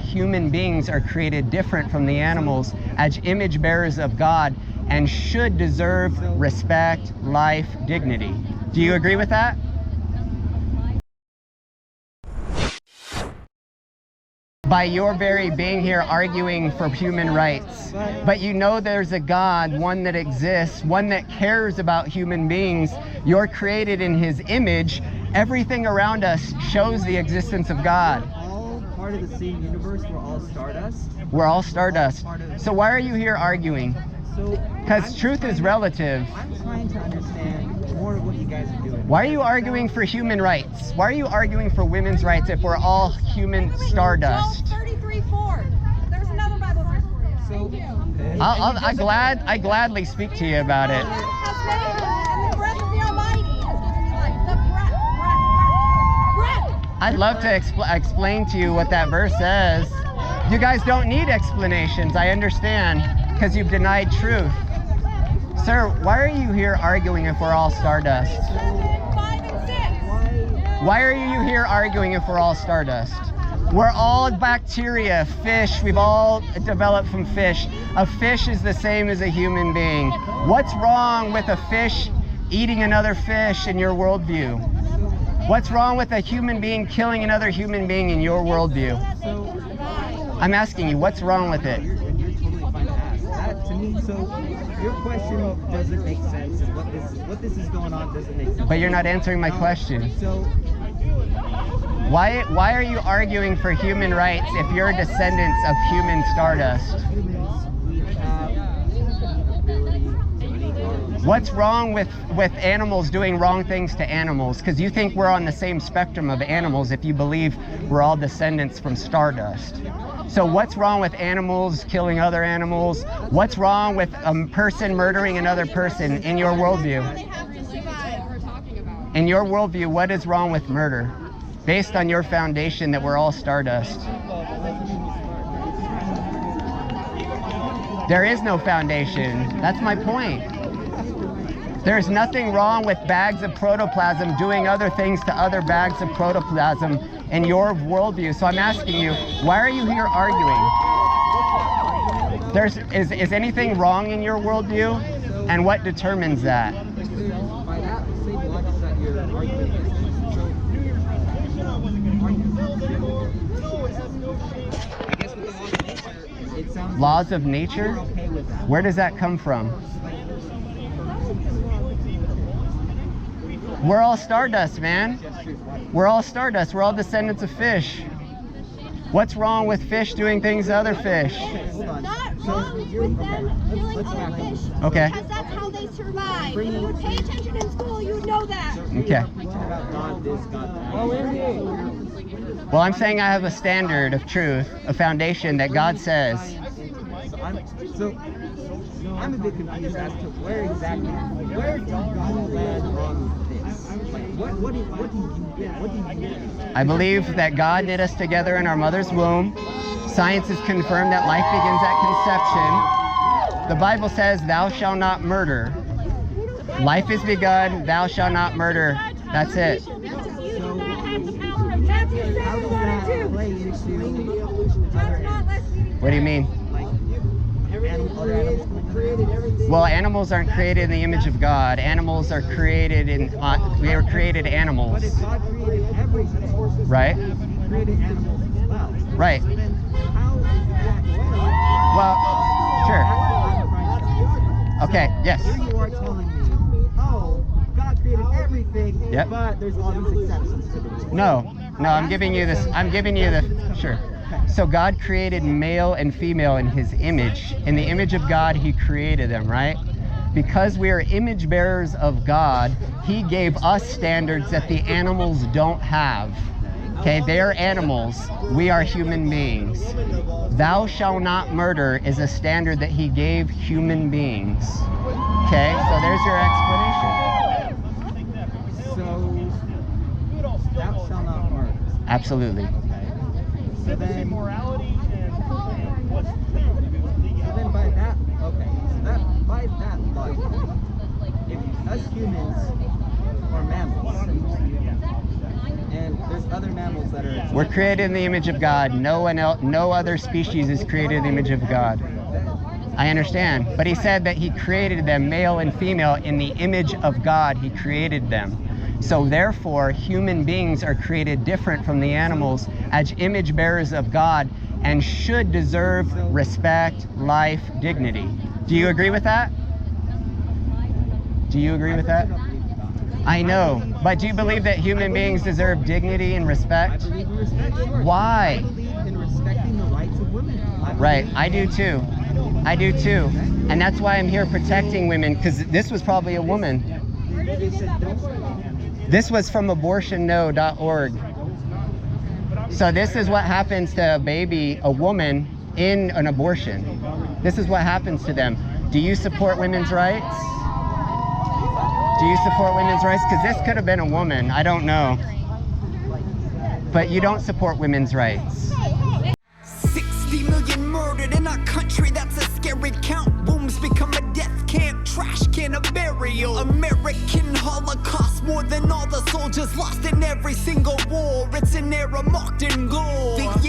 human beings are created different from the animals as image bearers of God and should deserve respect, life, dignity. Do you agree with that? By your very being here arguing for human rights. But you know there's a God, one that exists, one that cares about human beings. You're created in his image. Everything around us shows the existence of God. We're all part of the same universe. We're all stardust. We're all stardust. So why are you here arguing? Because truth is relative. I'm trying to understand more of what you guys are doing. Why are you arguing for human rights? Why are you arguing for women's rights if we're all human stardust? Joel 33:4. There's another Bible verse for you. Thank you. I gladly speak to you about it. Has made, and the breath of the Almighty has given you life. The breath. I'd love to explain to you what that verse says. You guys don't need explanations, I understand, because you've denied truth. Sir, why are you here arguing if we're all stardust? 5 and 6. Why are you here arguing if we're all stardust? We're all bacteria, fish. We've all developed from fish. A fish is the same as a human being. What's wrong with a fish eating another fish in your worldview? What's wrong with a human being killing another human being in your worldview? I'm asking you, what's wrong with it? You're totally fine to ask. That, to me, so your question doesn't make sense. And what this is going on doesn't make sense. But you're not answering my question. So why are you arguing for human rights if you're descendants of human stardust? What's wrong with animals doing wrong things to animals? Because you think we're on the same spectrum of animals if you believe we're all descendants from stardust. So what's wrong with animals killing other animals? What's wrong with a person murdering another person in your worldview? In your worldview, what is wrong with murder? Based on your foundation that we're all stardust. There is no foundation. That's my point. There's nothing wrong with bags of protoplasm doing other things to other bags of protoplasm in your worldview. So I'm asking you, why are you here arguing? Is anything wrong in your worldview? And what determines that? by that same logic that you're arguing I guess with the laws of nature, it sounds Laws of nature? you're okay with that. Where does that come from? We're all stardust, man. We're all stardust. We're all descendants of fish. What's wrong with fish doing things to other fish? Not wrong with them killing other fish. Okay. Because that's how they survive. If you would pay attention in school, you would know that. Okay. About God this, God that. Well, I'm saying I have a standard of truth, a foundation that God says. So I'm a bit confused as to where did God land on this? Like, what do you mean? I believe that God knit us together in our mother's womb. Science has confirmed that life begins at conception. The Bible says, "Thou shalt not murder." Life is begun, thou shalt not murder. That's it. How does that play into other animals? What do you mean? Like, other animals? Well, animals aren't created in the image of God. Animals are created they were created animals. But if God created everything, Right? He created animals as well. Right. So then how exactly? Well, sure. Okay, yes. Here you are telling me, oh, God created everything, Yep. but there's all these exceptions to the rule. No, I'm giving you this. I'm giving you the, sure. So God created male and female in his image. In the image of God, he created them, right? Because we are image bearers of God, he gave us standards that the animals don't have. Okay, they are animals. We are human beings. Thou shalt not murder is a standard that he gave human beings. Okay, so there's your explanation. So, thou shalt not murder. Absolutely. So then by that, okay, so that, by that logic, if us humans are mammals, and there's other mammals that are. We're created in the image of God. No one else, no other species is created in the image of God. I understand, but he said that he created them, male and female, in the image of God. He created them. So therefore, human beings are created different from the animals as image bearers of God and should deserve respect, life, dignity. Do you agree with that? Do you agree with that? I know, but do you believe that human beings deserve dignity and respect? I believe in respect. Sure. Why? I believe in respecting the rights of women. Right, I do too. I do too. And that's why I'm here protecting women, because this was probably a woman. This was from abortionno.org. So this is what happens to a baby, a woman, in an abortion. This is what happens to them. Do you support women's rights? Do you support women's rights? Because this could have been a woman. I don't know. But you don't support women's rights. 60 million murdered in our country, that's a scary count. Wombs become a death camp, trash can a burial. American Holocaust, more than all the soldiers lost in every single war. It's an era marked in gold. The